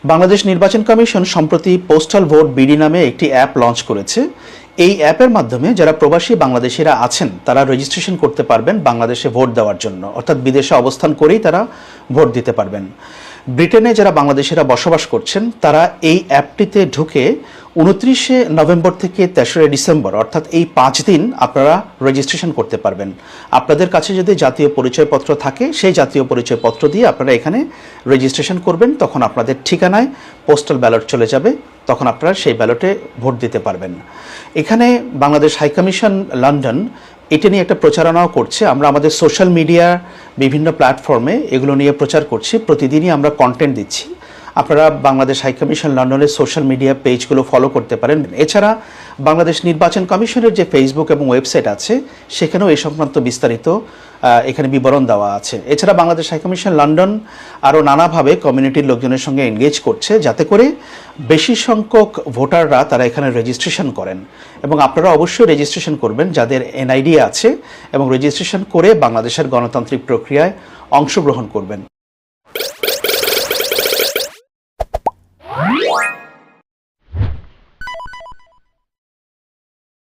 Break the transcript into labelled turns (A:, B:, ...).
A: বাংলাদেশ নির্বাচন কমিশন সম্প্রতি postal vote BD নামে একটি অ্যাপ লঞ্চ করেছে। এই অ্যাপের মাধ্যমে যারা প্রবাসী বাংলাদেশিরা আছেন তারা রেজিস্ট্রেশন করতে পারবেন বাংলাদেশে ভোট দেওয়ার জন্য, অর্থাৎ বিদেশে অবস্থান করেই তারা ভোট দিতে পারবেন। ব্রিটেনে যারা বাংলাদেশিরা বসবাস করছেন তারা এই অ্যাপটিতে ঢুকে 29শে নভেম্বর থেকে 3রা ডিসেম্বর অর্থাৎ এই 5 দিন আপনারা রেজিস্ট্রেশন করতে পারবেন। আপনাদের কাছে যদি জাতীয় পরিচয়পত্র থাকে সেই জাতীয় পরিচয়পত্র দিয়ে আপনারা এখানে রেজিস্ট্রেশন করবেন, তখন আপনাদের ঠিকানায় পোস্টাল ব্যালট চলে যাবে, তখন আপনারা সেই ব্যালটে ভোট দিতে পারবেন। এখানে বাংলাদেশ হাইকমিশন লন্ডন এটা নিয়ে একটা প্রচারণাও করছে। আমরা আমাদের সোশ্যাল মিডিয়া বিভিন্ন প্ল্যাটফর্মে এগুলো নিয়ে প্রচার করছি, প্রতিদিনই আমরা কন্টেন্ট দিচ্ছি। আপনারা বাংলাদেশ হাইকমিশন লন্ডনের সোশ্যাল মিডিয়া পেজগুলো ফলো করতে পারেন। এছাড়া বাংলাদেশ নির্বাচন কমিশনের যে ফেসবুক এবং ওয়েবসাইট আছে সেখানেও এই সংক্রান্ত বিস্তারিত এখানে বিবরণ দেওয়া আছে। এছাড়া বাংলাদেশ হাইকমিশন লন্ডন আরও নানাভাবে কমিউনিটির লোকজনের সঙ্গে এনগেজ করছে যাতে করে বেশি সংখ্যক ভোটাররা তারা এখানে রেজিস্ট্রেশন করেন, এবং আপনারা অবশ্যই রেজিস্ট্রেশন করবেন যাদের এনআইডি আছে, এবং রেজিস্ট্রেশন করে বাংলাদেশের গণতান্ত্রিক প্রক্রিয়ায় অংশগ্রহণ করবেন।